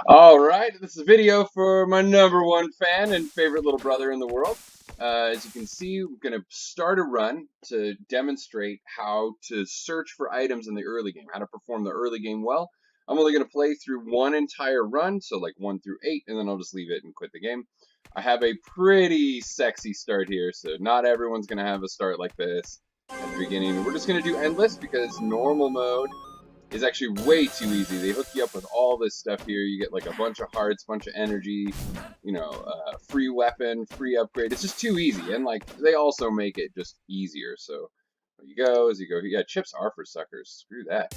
Alright, this is a video for my #1 fan and favorite little brother in the world. As you can see, we're going to start a run to demonstrate how to search for items in the early game, how to perform the early game well. I'm only going to play through one entire run, so like 1 through 8, and then I'll just leave it and quit the game. I have a pretty sexy start here, so not everyone's going to have a start like this at the beginning. We're just going to do endless because normal mode is actually way too easy. They hook you up with all this stuff here. You get like a bunch of hearts, bunch of energy, free weapon, free upgrade. It's just too easy, and like they also make it just easier. So there you go. As you go, yeah, chips are for suckers. Screw that.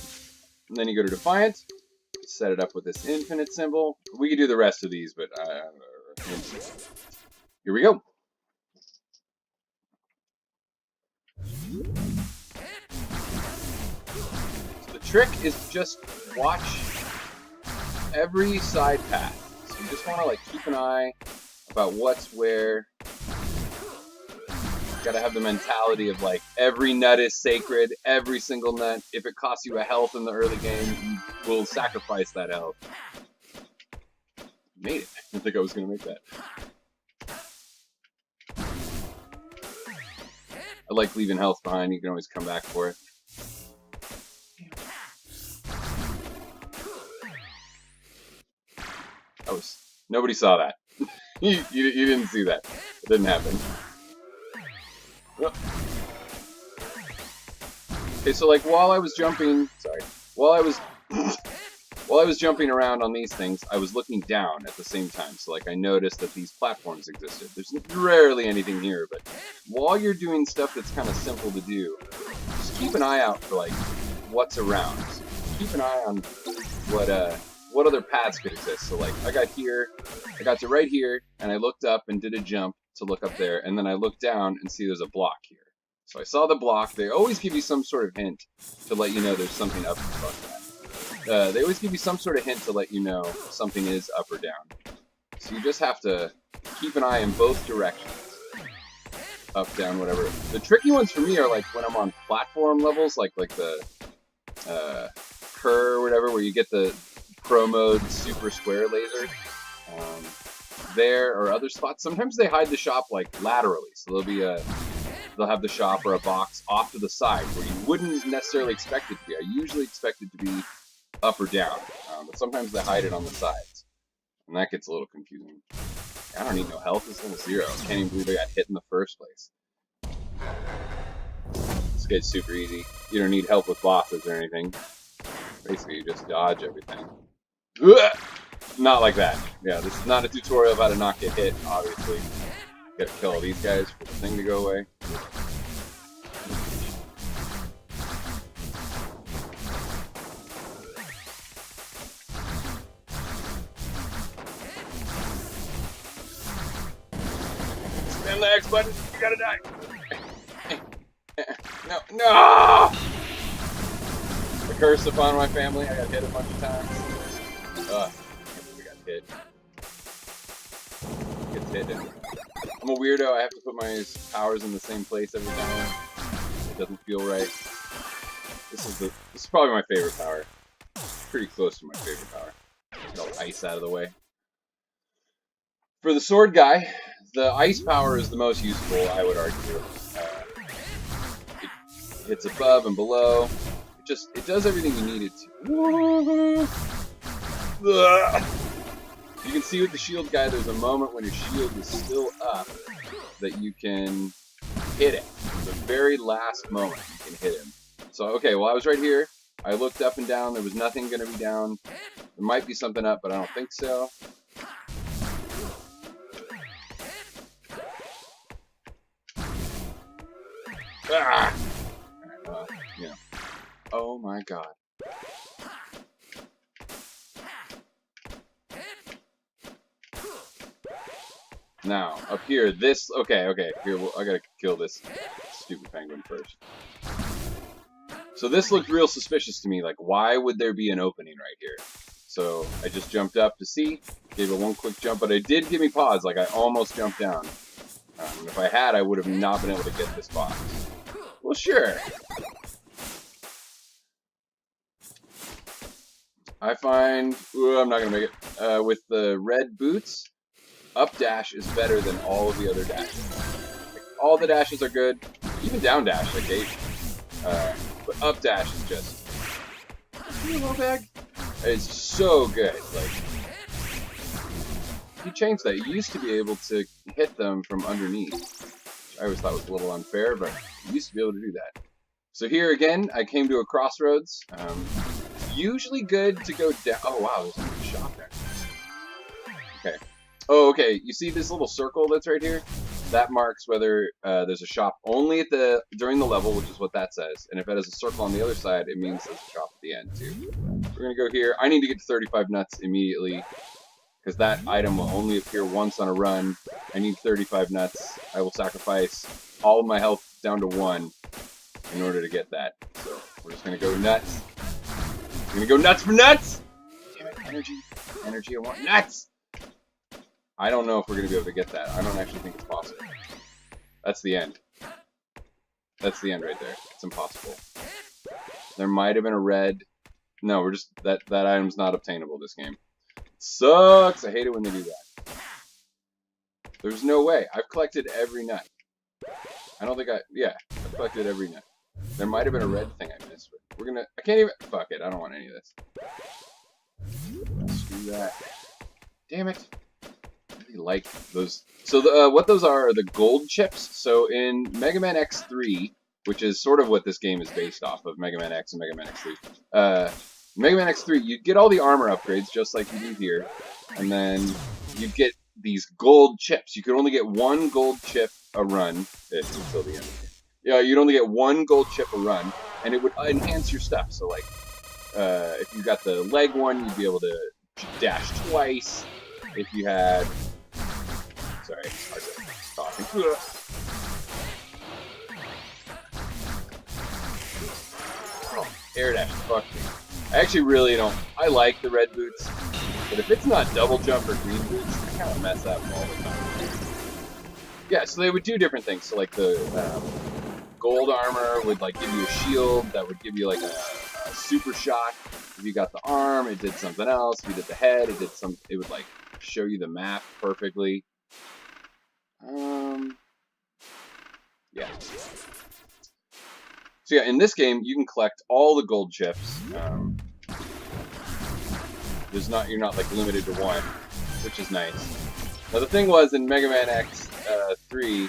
And then you go to Defiant, set it up with this infinite symbol. We could do the rest of these, but here we go. Trick is just watch every side path. So you just want to like keep an eye about what's where. You gotta have the mentality of like every nut is sacred, every single nut. If it costs you a health in the early game, you will sacrifice that health. Made it. I didn't think I was gonna make that. I like leaving health behind. You can always come back for it. Nobody saw that. you didn't see that. It didn't happen. Okay, so like while I was jumping, while I was jumping around on these things, I was looking down at the same time. So like I noticed that these platforms existed. There's rarely anything here, but while you're doing stuff that's kind of simple to do, just keep an eye out for like what's around. So keep an eye on what other paths could exist. So like I got to right here, and I looked up and did a jump to look up there, and then I looked down and see there's a block here. So I saw the block. They always give you some sort of hint to let you know there's something up above that. They always give you some sort of hint to let you know if something is up or down. So you just have to keep an eye in both directions. Up, down, whatever. The tricky ones for me are like when I'm on platform levels, like the Kerr or whatever, where you get the Pro Mode Super Square laser. There or other spots. Sometimes they hide the shop like laterally, so they'll have the shop or a box off to the side where you wouldn't necessarily expect it to be. I usually expect it to be up or down, but sometimes they hide it on the sides, and that gets a little confusing. I don't need no health. It's level 0. I can't even believe I got hit in the first place. This guy's super easy. You don't need help with bosses or anything. Basically, you just dodge everything. Not like that. Yeah, this is not a tutorial of how to not get hit, obviously. Gotta kill all these guys for the thing to go away. Spam the X button, you gotta die. No! The curse upon my family, I got hit a bunch of times. We got hit. Gets hit. I'm a weirdo. I have to put my powers in the same place every time. It doesn't feel right. This is probably my favorite power. Pretty close to my favorite power. Get all the ice out of the way. For the sword guy, the ice power is the most useful, I would argue. It hits above and below. It does everything you need it to. You can see with the shield guy, there's a moment when your shield is still up that you can hit it. The very last moment you can hit him. So, okay, well, I was right here. I looked up and down. There was nothing going to be down. There might be something up, but I don't think so. Ah! Well, yeah. Oh my god. Now, up here, okay, here, I gotta kill this stupid penguin first. So this looked real suspicious to me, like, why would there be an opening right here? So I just jumped up to see, gave it one quick jump, but it did give me pause, like I almost jumped down. If I had, I would have not been able to get this box. Well, sure. I find, ooh, I'm not gonna make it. With the red boots, up dash is better than all of the other dashes. Like, all the dashes are good, even down dash, okay. But up dash is just, low bag. It's so good. Like, you changed that. You used to be able to hit them from underneath, which I always thought was a little unfair, but you used to be able to do that. So here again, I came to a crossroads. Usually good to go down. Oh wow, there's a shop there. Okay. Oh, okay. You see this little circle that's right here? That marks whether there's a shop only at during the level, which is what that says. And if it has a circle on the other side, it means there's a shop at the end too. We're gonna go here. I need to get to 35 nuts immediately because that item will only appear once on a run. I need 35 nuts. I will sacrifice all of my health down to 1 in order to get that. So we're just gonna go nuts. I'm gonna go nuts for nuts! Damn it, energy. Energy, I want nuts! I don't know if we're gonna be able to get that. I don't actually think it's possible. That's the end. That's the end right there. It's impossible. There might have been a red. No, we're just that item's not obtainable this game. It sucks. I hate it when they do that. There's no way. I've collected every nut. I don't think I've collected every nut. There might have been a red thing I missed, but we're gonna. I can't even. Fuck it. I don't want any of this. Let's do that. Damn it. I really like those. So what those are the gold chips. So in Mega Man X3, which is sort of what this game is based off of, Mega Man X and Mega Man X3. Mega Man X3, you get all the armor upgrades just like you do here, and then you get these gold chips. You could only get 1 gold chip a run until the end. Yeah, you'd only get 1 gold chip a run, and it would enhance your stuff. So like, if you got the leg one, you'd be able to dash twice. If you had, sorry, hard to talking. Oh, air dash, fuck me. I actually really don't. I like the red boots, but if it's not double jump or green boots, I kind of mess up all the time. Yeah, so they would do different things. So like the gold armor would like give you a shield that would give you like a super shot. If you got the arm, it did something else. If you did the head, it did some. It would like show you the map perfectly. Yeah. So yeah, in this game, you can collect all the gold chips. You're not like limited to 1, which is nice. Now the thing was in Mega Man X3,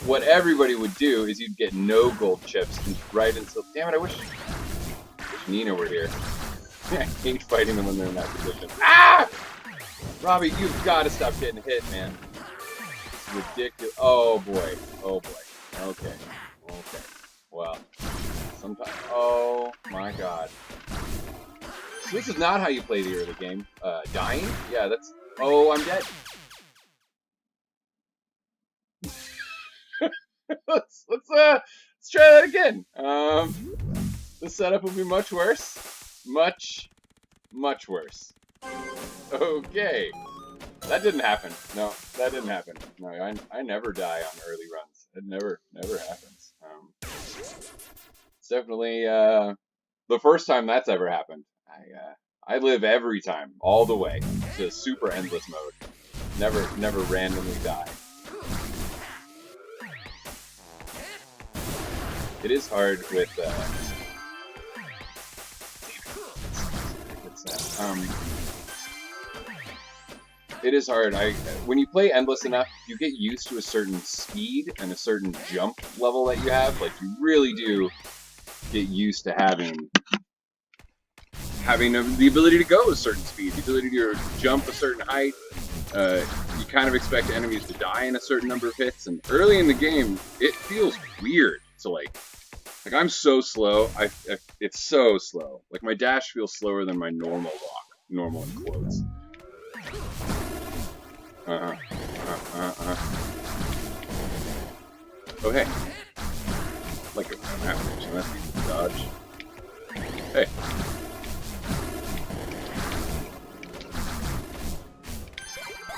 what everybody would do is you'd get no gold chips right until. Damn it! I wish Nina were here. I hate fighting them when they're in that position. Ah! Robbie, you've got to stop getting hit, man. It's ridiculous. Oh boy. Oh boy. Okay. Okay. Well, sometimes. Oh my god. So this is not how you play the early game. Dying? Yeah, that's. Oh, I'm dead. let's try that again. The setup will be much worse. Much worse. Okay. That didn't happen. No, that didn't happen. No, I never die on early runs. It never happens. It's definitely the first time that's ever happened. I live every time, all the way to super endless mode. Never randomly die. It is hard with it is hard. When you play endless enough, you get used to a certain speed and a certain jump level that you have. Like you really do get used to having the ability to go a certain speed, the ability to jump a certain height. You kind of expect enemies to die in a certain number of hits, and early in the game, it feels weird to like I'm so slow. It's so slow. Like my dash feels slower than my normal walk, normal in quotes. Oh hey, like a map action. That's easy to dodge. Hey.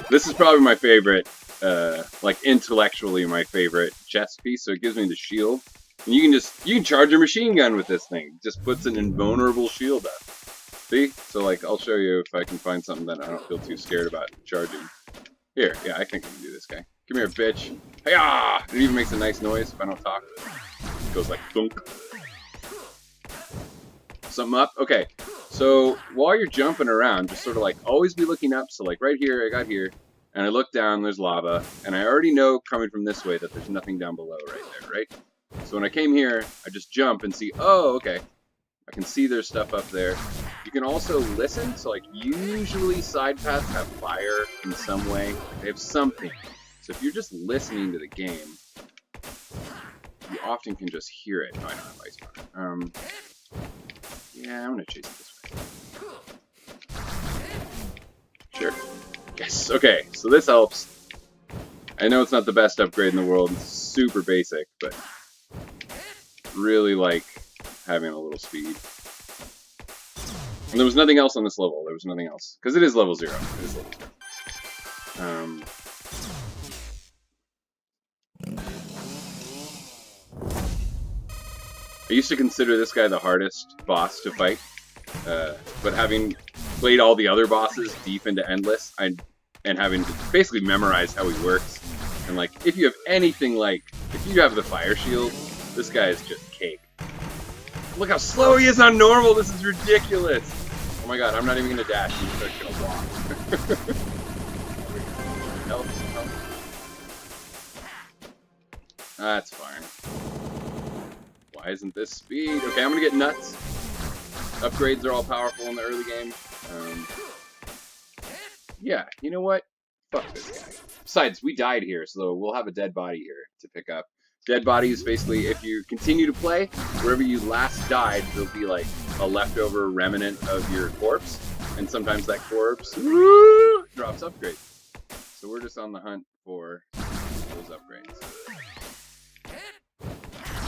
This is probably my favorite, like intellectually my favorite chest piece. So it gives me the shield, and you can charge your machine gun with this thing. It just puts an invulnerable shield up. See? So, like, I'll show you if I can find something that I don't feel too scared about charging. Here, yeah, I think I can do this guy. Come here, bitch. Hey-ah! It even makes a nice noise if I don't talk. It goes like thunk. Something up? Okay. So, while you're jumping around, just sort of like, always be looking up. So, like, right here, I got here, and I look down, there's lava, and I already know coming from this way that there's nothing down below right there, right? So when I came here, I just jump and see, oh, okay. I can see there's stuff up there. You can also listen, so like usually side paths have fire in some way. They have something. So if you're just listening to the game, you often can just hear it. No, I don't have ice powder. Yeah, I'm gonna chase it this way. Sure. Yes, okay, so this helps. I know it's not the best upgrade in the world, it's super basic, but really like having a little speed. And there was nothing else on this level. There was nothing else. Because it is level 0. It is level 0. I used to consider this guy the hardest boss to fight. But having played all the other bosses deep into Endless, and having basically memorized how he works, and like, if you have anything like, if you have the fire shield, this guy is just cake. Look how slow he is on normal. This is ridiculous. Oh my god, I'm not even gonna dash. I'm just gonna walk. Help, help. That's fine. Why isn't this speed? Okay, I'm gonna get nuts. Upgrades are all powerful in the early game. Yeah, you know what? Fuck this guy. Besides, we died here, so we'll have a dead body here to pick up. Dead body is basically, if you continue to play, wherever you last died, there'll be like a leftover remnant of your corpse, and sometimes that corpse drops upgrades. So we're just on the hunt for those upgrades.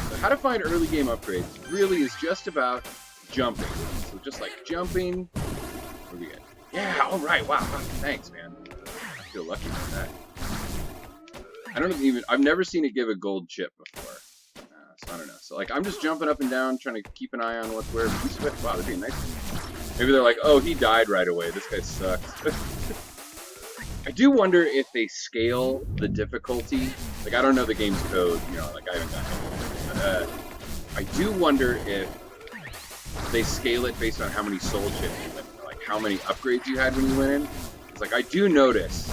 So how to find early game upgrades really is just about jumping. So just like jumping. What do we get? Yeah, alright, wow, thanks, man. I feel lucky about that. I've never seen it give a gold chip before. So I don't know. So like, I'm just jumping up and down, trying to keep an eye on what's where. Wow, that'd be nice. Maybe they're like, oh, he died right away. This guy sucks. I do wonder if they scale the difficulty. Like, I don't know the game's code, you know, like I haven't done it. But I do wonder if they scale it based on how many soul chips you went in, like how many upgrades you had when you went in. It's like, I do notice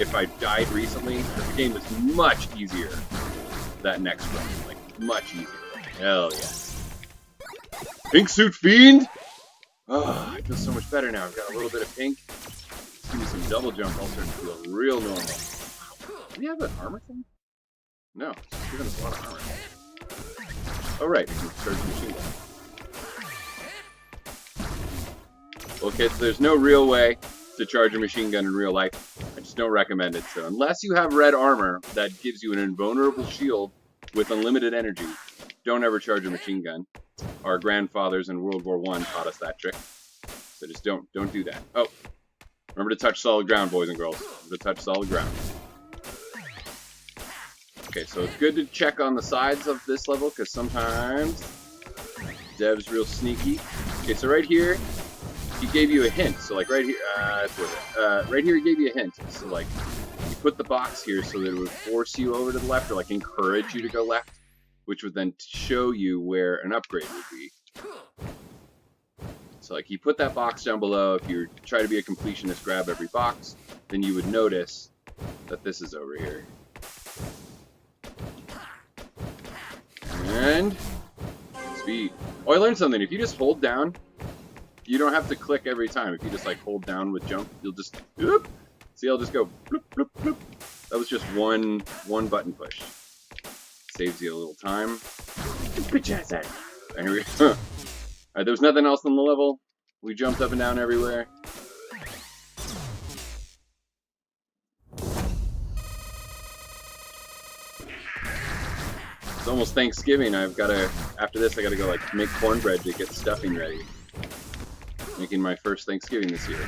if I died recently, the game is much easier that next run. Like, much easier. Hell yes. Pink suit fiend! Oh, I feel so much better now. I've got a little bit of pink. Let's give me some double jump. I'll start to feel real normal. Do we have an armor thing? No, it's giving us a lot of armor. Oh right, we can charge the machine gun. Well kids, there's no real way to charge a machine gun in real life. I just don't recommend it. So unless you have red armor that gives you an invulnerable shield with unlimited energy, don't ever charge a machine gun. Our grandfathers in World War I taught us that trick. So just don't do that. Oh, remember to touch solid ground, boys and girls. Remember to touch solid ground. Okay, so it's good to check on the sides of this level because sometimes Dev's real sneaky. Okay, so right here, he gave you a hint. So like right here, right here he gave you a hint. So like, you put the box here so that it would force you over to the left or like encourage you to go left, which would then show you where an upgrade would be. So like you put that box down below. If you try to be a completionist, grab every box, then you would notice that this is over here. And speed. Oh, I learned something. If you just hold down, you don't have to click every time. If you just like hold down with jump, you'll just whoop. See, I'll just go bloop, bloop, bloop. That was just one button push. Saves you a little time. Bitch ass out. Here we go. Alright, there was nothing else on the level. We jumped up and down everywhere. It's almost Thanksgiving. After this, I gotta go like make cornbread to get stuffing ready. Making my first Thanksgiving this year.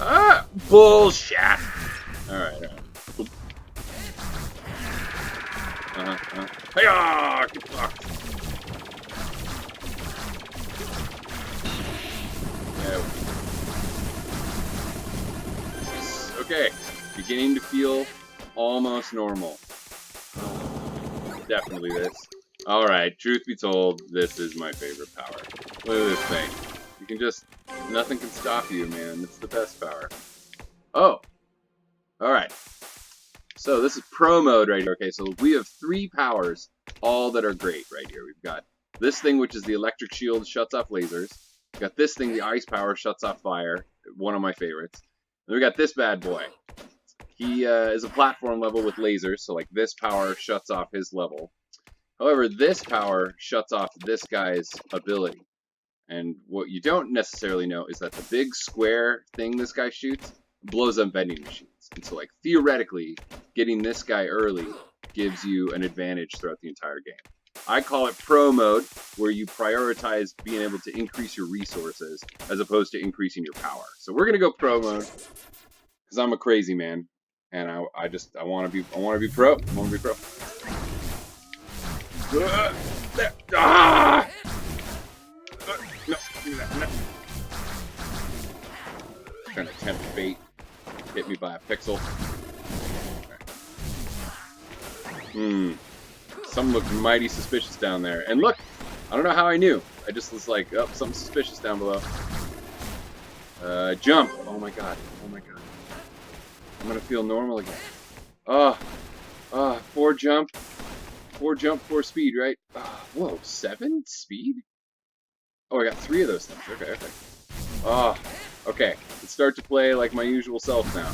Ah! Bullshit! Alright. Hey-ah! Get fucked! Okay, beginning to feel almost normal. Definitely this. Alright, truth be told, this is my favorite power. Look at this thing. You can just... Nothing can stop you, man. It's the best power. Oh! Alright. So this is pro mode right here. Okay, so we have 3 powers, all that are great right here. We've got this thing, which is the electric shield, shuts off lasers. We've got this thing, the ice power, shuts off fire. One of my favorites. And we got this bad boy. He is a platform level with lasers, so like this power shuts off his level. However, this power shuts off this guy's ability. And what you don't necessarily know is that the big square thing this guy shoots blows up vending machines. And so, like, theoretically, getting this guy early gives you an advantage throughout the entire game. I call it pro mode, where you prioritize being able to increase your resources as opposed to increasing your power. So we're gonna go pro mode because I'm a crazy man, and I want to be pro. I want to be pro. Ah! No, no. Trying to tempt fate. Hit me by a pixel. Something looked mighty suspicious down there. And look, I don't know how I knew. I just was like, oh, something suspicious down below. Jump. Oh my god. Oh my god. I'm gonna feel normal again. 4 jump. 4 jump, 4 speed, right? Whoa, 7 speed? Oh, I got 3 of those things. Okay, okay. Okay. Let's start to play like my usual self now.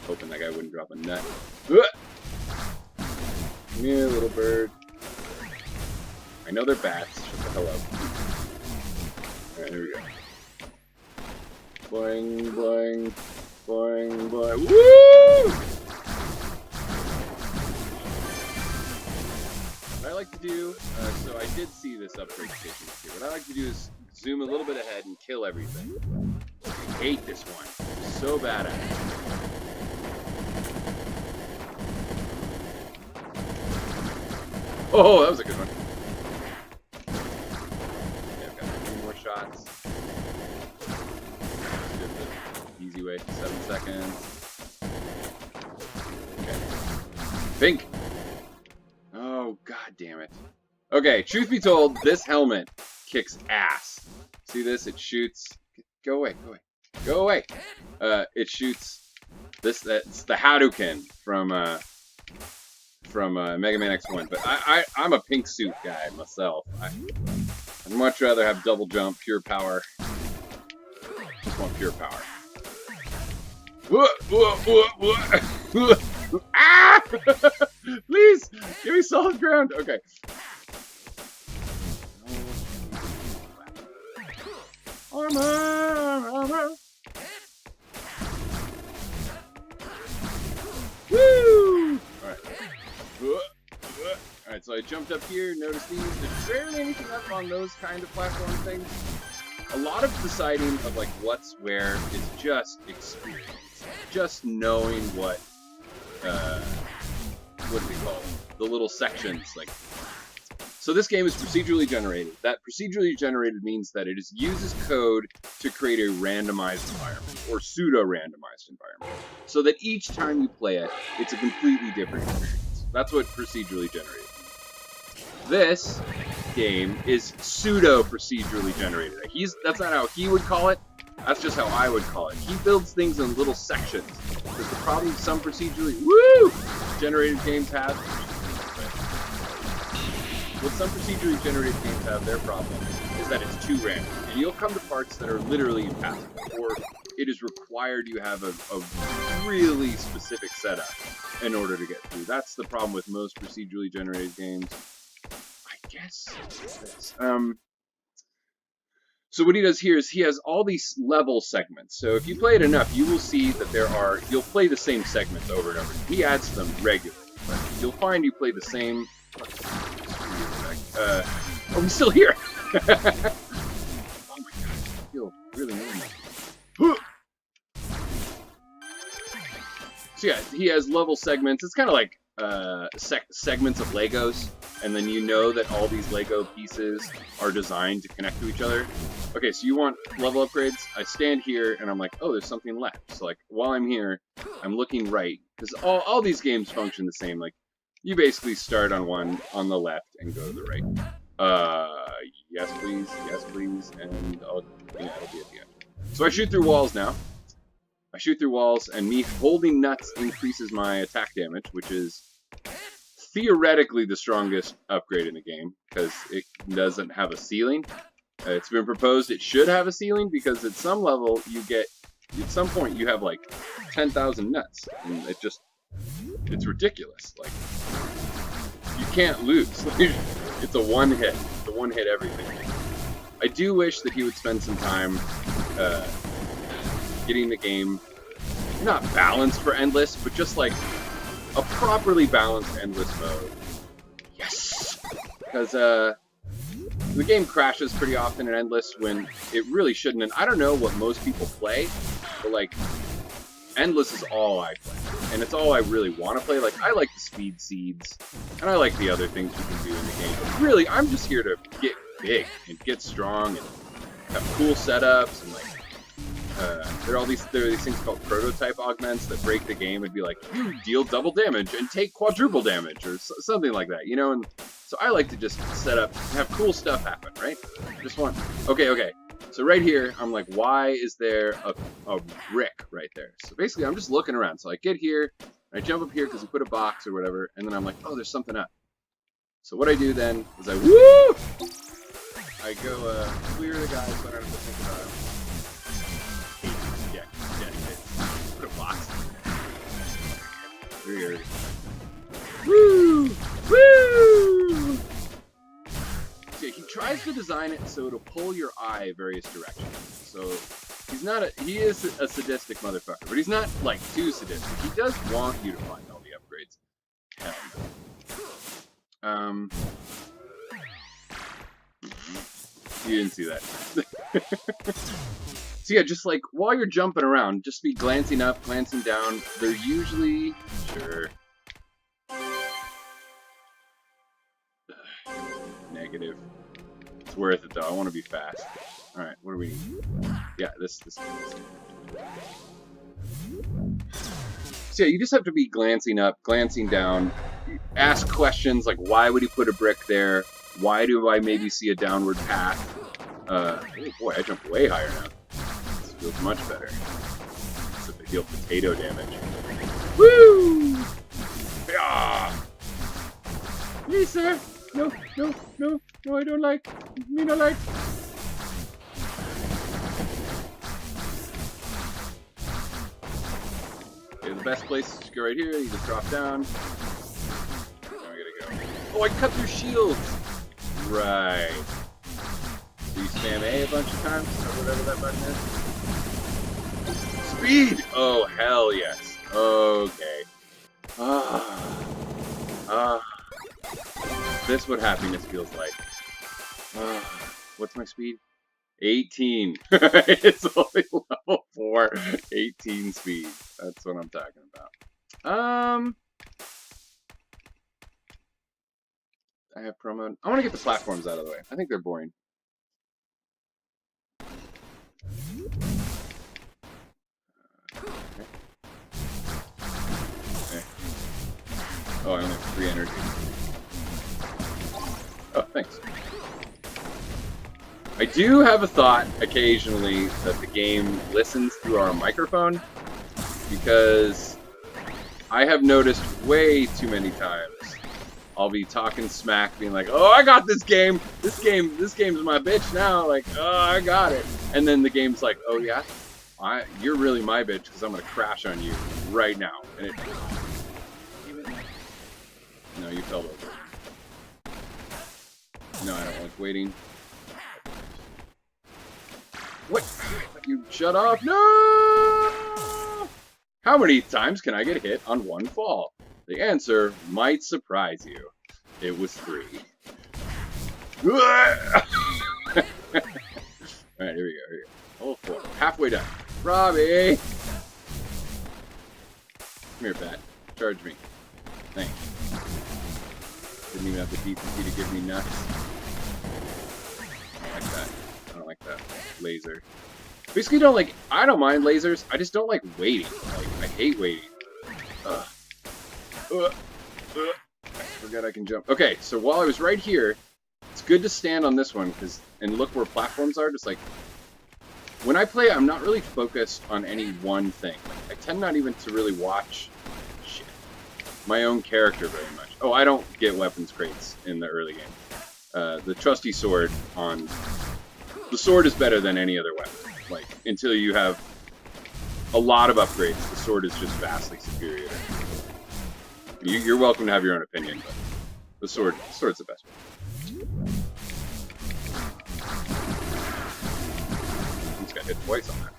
Hoping that guy wouldn't drop a nut. Come here, little bird. I know they're bats. Shut the hell up. Alright, here we go. Boing, boing, boing, boing. Woo! What I like to do, so I did see this upgrade station here. What I like to do is zoom a little bit ahead and kill everything. I hate this one. I'm so bad at it. Oh, that was a good one. Okay, I've got 3 more shots. Easy way, 7 seconds. Okay. Think. Oh, god damn it. Okay, truth be told, this helmet kicks ass. See this? It shoots. Go away, go away. Go away! It shoots this. That's the Hadouken from Mega Man X1. But I'm a pink suit guy myself. I'd much rather have double jump, pure power. Just want pure power. Ah! Please give me solid ground. Okay. Armor. Woo! Alright, so I jumped up here, noticed these. There's barely anything up on those kind of platform things. A lot of deciding of like what's where is just experience. Just knowing what do we call them? The little sections, like. So this game is procedurally generated. That procedurally generated means that it uses code to create a randomized environment, or pseudo-randomized environment, so that each time you play it, it's a completely different experience. That's what procedurally generated means. This game is pseudo-procedurally generated. That's not how he would call it. That's just how I would call it. He builds things in little sections. Because the problem some procedurally generated games have. What some procedurally generated games have, their problem, is that it's too random. And you'll come to parts that are literally impassable, or it is required you have a really specific setup in order to get through. That's the problem with most procedurally generated games. I guess it's this. So what he does here is he has all these level segments. So if you play it enough, you will see that you'll play the same segments over and over. He adds them regularly. But you'll find you play the same... oh, he's still here! Oh my god, I feel really normal. So yeah, he has level segments. It's kind of like segments of Legos. and then you know that all these Lego pieces are designed to connect to each other. Okay, so you want level upgrades? I stand here and I'm like, oh, there's something left. So like while I'm here, I'm looking right, because all these games function the same. Like you basically start on one on the left and go to the right. Yes please, and it'll be at the end. So I shoot through walls now. I shoot through walls, and me holding nuts increases my attack damage, which is theoretically the strongest upgrade in the game, because it doesn't have a ceiling. It's been proposed it should have a ceiling, because at some level you get, at some point you have like 10,000 nuts, and it's ridiculous. Like, you can't lose. It's a one hit. It's a one hit everything. I do wish that he would spend some time getting the game not balanced for endless, but just like a properly balanced endless mode. Yes! Because the game crashes pretty often in endless when it really shouldn't. And I don't know what most people play, but like endless is all I play, and it's all I really want to play. Like, I like the speed seeds, and I like the other things you can do in the game. But really, I'm just here to get big and get strong and have cool setups, and like there are these things called prototype augments that break the game and be like, you deal double damage and take quadruple damage or something like that, you know. And so I like to just set up, have cool stuff happen, right? Just want okay. So right here, I'm like, why is there a brick right there? So basically, I'm just looking around. So I get here, and I jump up here because he put a box or whatever, and then I'm like, oh, there's something up. So what I do then is I go clear the guys so I don't have to think about it. Yeah. Put a box in there. Woo! So he tries to design it so it'll pull your eye various directions. So he is a sadistic motherfucker, but he's not like too sadistic. He does want you to find all the upgrades. You didn't see that. So yeah, just like while you're jumping around, just be glancing up, glancing down. They're usually negative. It's worth it though. I want to be fast. All right, what do we need? Yeah, this. So yeah, you just have to be glancing up, glancing down. Ask questions like, why would he put a brick there? Why do I maybe see a downward path? Oh boy, I jumped way higher now. This feels much better. Except I deal potato damage. Woo! Yeah! Please, sir! No, I don't like. Me no like. Okay, the best place is to go right here. You just drop down. Now I gotta go. Oh, I cut through shields! Right. So you spam A a bunch of times, or whatever that button is. Speed! Oh, hell yes. Okay. This is what happiness feels like. What's my speed? 18. It's only level 4. 18 speed. That's what I'm talking about. I have promo. I want to get the platforms out of the way. I think they're boring. Okay. Oh, I only have 3 energy. Oh, thanks. I do have a thought occasionally that the game listens through our microphone, because I have noticed way too many times I'll be talking smack, being like, oh, I got this game. This game's my bitch now. Like, oh, I got it. And then the game's like, oh yeah, you're really my bitch because I'm gonna crash on you right now. And it. No, you fell over. No, I don't like waiting. What? You shut off? No! How many times can I get hit on one fall? The answer might surprise you. It was 3. Alright, here we go. Level 4. Halfway done. Robbie! Come here, Pat. Charge me. Thanks. Didn't even have the decency to give me nuts. I don't like that. I don't like that laser. Basically, I don't mind lasers. I just don't like waiting. Like, I hate waiting. I forgot I can jump. Okay, so while I was right here, it's good to stand on this one and look where platforms are. Just like when I play, I'm not really focused on any one thing. Like, I tend not even to really watch my own character very much. Oh, I don't get weapons crates in the early game. The trusty sword the sword is better than any other weapon. Like, until you have a lot of upgrades, the sword is just vastly superior. You're welcome to have your own opinion, but the sword's the best one. I just got hit twice on that.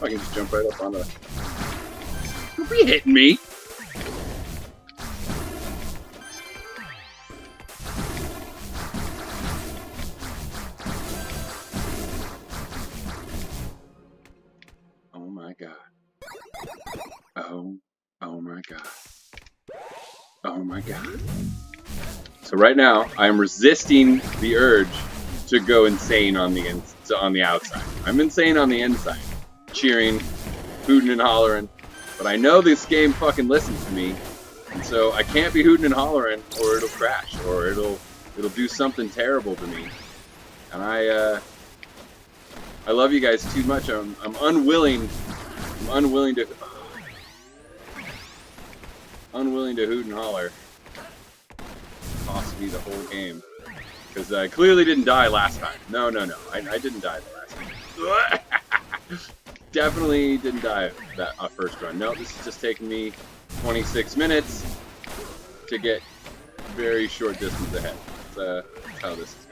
Oh, I can just jump right up on the... Don't be hitting me! Oh my god. Oh my god. Oh my god. So right now, I am resisting the urge to go insane on the outside. I'm insane on the inside. Cheering, hooting and hollering. But I know this game fucking listens to me. And so I can't be hooting and hollering or it'll crash or it'll do something terrible to me. And I love you guys too much. I'm unwilling to hoot and holler. Cost me the whole game. Because I clearly didn't die last time. No. I didn't die the last time. Definitely didn't die that first run. No, this is just taking me 26 minutes to get very short distance ahead. That's how this is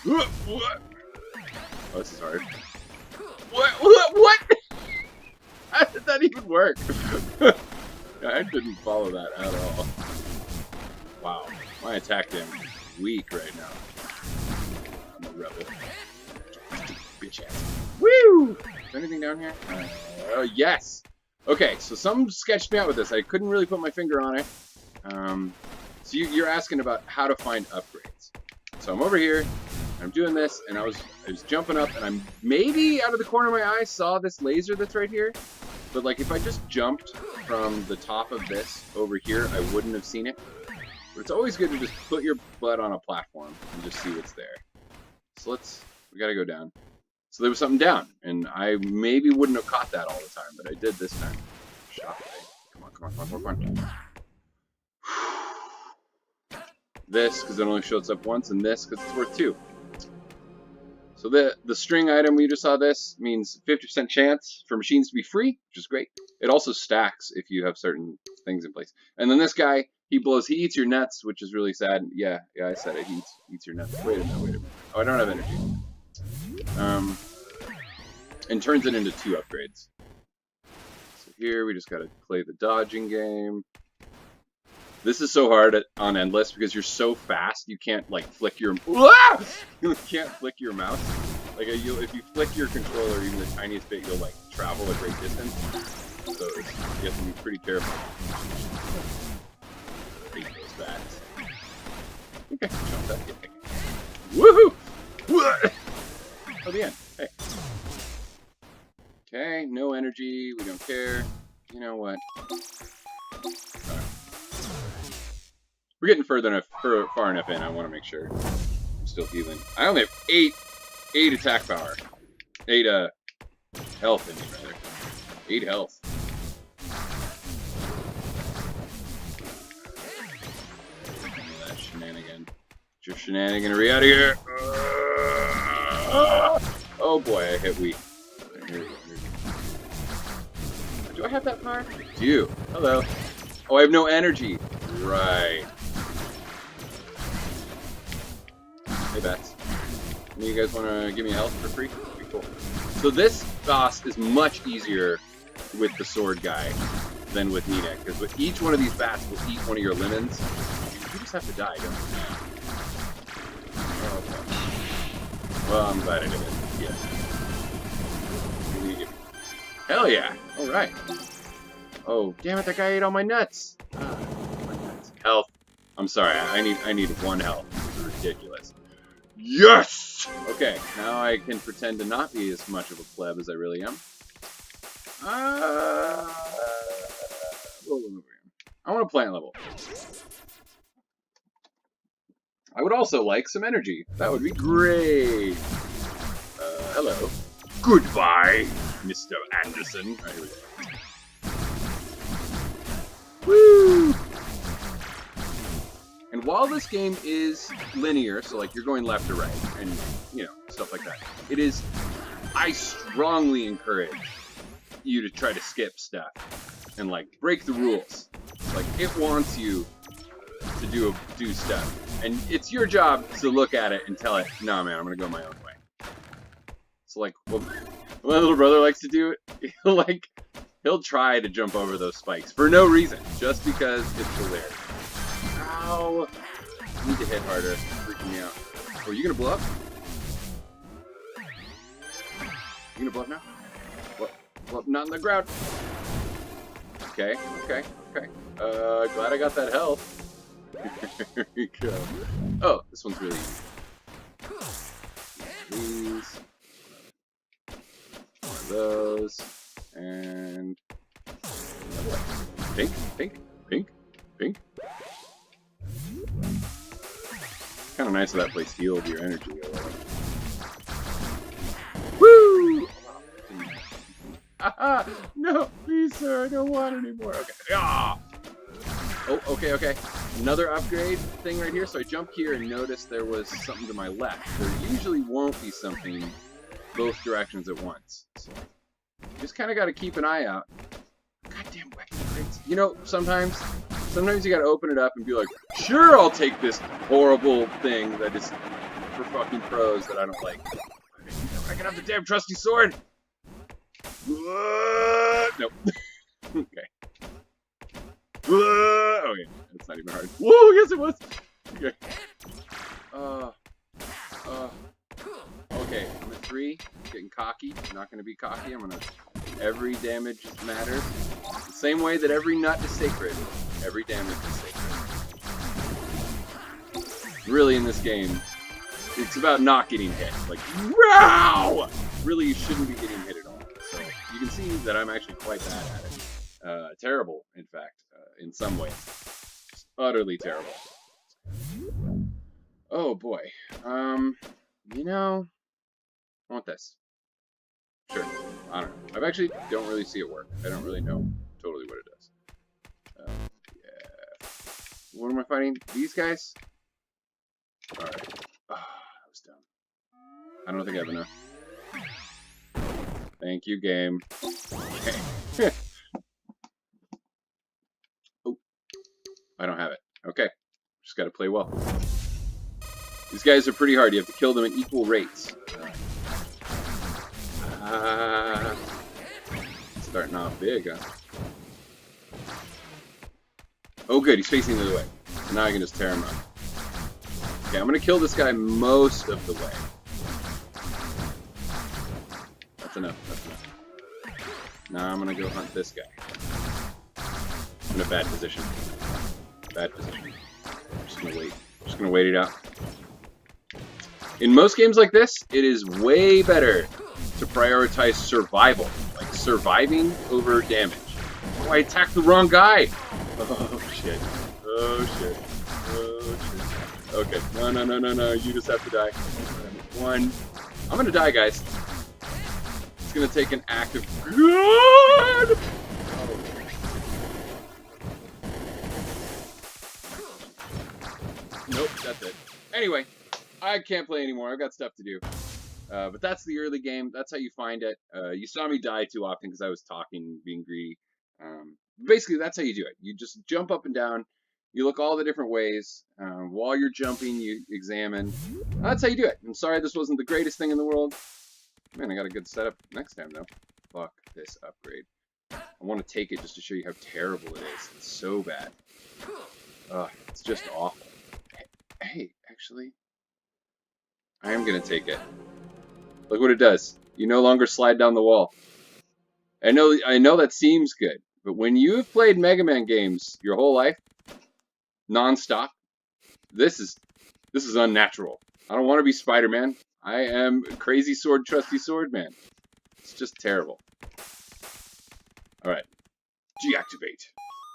going. What? Oh, this is hard. What? How did that even work? I didn't follow that at all. Wow, my attack damage is weak right now. I'm a rebel. Bitch ass. Woo! Is there anything down here? Yes! Okay, so some sketched me out with this. I couldn't really put my finger on it. So you're asking about how to find upgrades. So I'm over here, I'm doing this, and I was jumping up, and I'm maybe out of the corner of my eye saw this laser that's right here. But like if I just jumped from the top of this over here, I wouldn't have seen it. But it's always good to just put your butt on a platform and just see what's there. So we gotta go down. So there was something down, and I maybe wouldn't have caught that all the time, but I did this time. Shot it. Come on. This, because it only shows up once, and this, because it's worth 2. So the string item we just saw, this means 50% chance for machines to be free, which is great. It also stacks if you have certain things in place. And then this guy, he eats your nuts, which is really sad. Yeah, I said it. He eats your nuts. Wait a minute. Oh, I don't have energy. And turns it into 2 upgrades. So here we just gotta play the dodging game. This is so hard on Endless because you're so fast you can't like flick your you can't flick your mouse. Like if you flick your controller even the tiniest bit, you'll like travel a great distance. So you have to be pretty careful. I hate those bats. I think I can jump that thing. Woohoo! Oh, the end. Hey. Okay, no energy. We don't care. You know what? We're getting far enough in. I want to make sure I'm still healing. I only have 8 attack power. 8 health in me, rather. 8 health. Give me that shenanigan. Get your shenaniganery out of here. Oh boy, I hit weak. Here we go. Do I have that power? I do. Hello. Oh, I have no energy. Right. Hey, bats. You guys want to give me a health for free? Pretty cool. So this boss is much easier with the sword guy than with Nina, because with each one of these bats will eat one of your lemons. You just have to die, don't you? Oh, okay. Well, I'm glad I did it. Yeah. Hell yeah. Alright. Oh, damn it, that guy ate all my nuts. Health. I'm sorry, I need 1 health. This is ridiculous. Yes! Okay, now I can pretend to not be as much of a pleb as I really am. I want a plant level. I would also like some energy. That would be great. Hello. Goodbye, Mr. Anderson. Right, here we go. Woo! And while this game is linear, so like you're going left or right, and you know, stuff like that, I strongly encourage you to try to skip stuff and like break the rules. Like it wants you to do stuff, and it's your job to look at it and tell it, "No, man, I'm gonna go my own way." So like what my little brother likes to do, he'll try to jump over those spikes for no reason, just because it's hilarious. Ow! I need to hit harder. It's freaking me out. Oh, are you gonna blow up? You gonna blow up now? Blow up, not in the ground. Okay. Glad I got that health. There we go. Oh, this one's really easy. These. One of those. And pink. Kind of nice that that place healed your energy a little. Woo! Aha! No, please, sir, I don't want any more. Okay. Ah! Oh, okay. Another upgrade thing right here. So I jump here and notice there was something to my left. There usually won't be something both directions at once. So you just kind of got to keep an eye out. Goddamn weapon crates. You know, sometimes you got to open it up and be like, sure, I'll take this horrible thing that is for fucking pros that I don't like. I can have the damn trusty sword. Nope. Okay. Okay, that's not even hard. Whoa, yes it was. Okay. Okay, I'm at 3. Getting cocky. I'm not gonna be cocky. I'm gonna. Every damage matters. The same way that every nut is sacred. Every damage is sacred. Really, in this game, it's about not getting hit. Like, wow! Really, you shouldn't be getting hit at all. So you can see that I'm actually quite bad at it. Terrible, in fact, in some ways. Just utterly terrible. Oh boy. You know, I want this. Sure. I don't know. I actually don't really see it work. I don't really know totally what it does. Yeah. What am I fighting? These guys? Alright. Oh, that was dumb. I don't think I have enough. Thank you, game. Okay. Oh. I don't have it. Okay. Just gotta play well. These guys are pretty hard. You have to kill them at equal rates. Starting off big, huh? Oh good, he's facing the other way. So now I can just tear him up. Okay, I'm gonna kill this guy most of the way. That's enough, that's enough. Now I'm gonna go hunt this guy. I'm in a bad position. Bad position. I'm just gonna wait. I'm just gonna wait it out. In most games like this, it is way better to prioritize survival. Like surviving over damage. Oh, I attacked the wrong guy! Oh shit. Oh shit. Oh shit. Okay. No. You just have to die. 1. I'm gonna die, guys. It's gonna take an act of God! Oh. Nope, that's it. Anyway, I can't play anymore. I've got stuff to do. But that's the early game. That's how you find it. You saw me die too often because I was talking, being greedy. Basically, that's how you do it. You just jump up and down. You look all the different ways. While you're jumping, you examine. That's how you do it. I'm sorry this wasn't the greatest thing in the world. Man, I got a good setup next time, though. Fuck this upgrade. I want to take it just to show you how terrible it is. It's so bad. It's just awful. Hey, actually, I am going to take it. Look what it does. You no longer slide down the wall. I know that seems good, But when you've played Mega Man games your whole life, non-stop, this is unnatural. I don't want to be Spider-Man. I am crazy sword, trusty sword man. It's just terrible. All right, deactivate.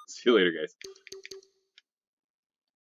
See you later, guys.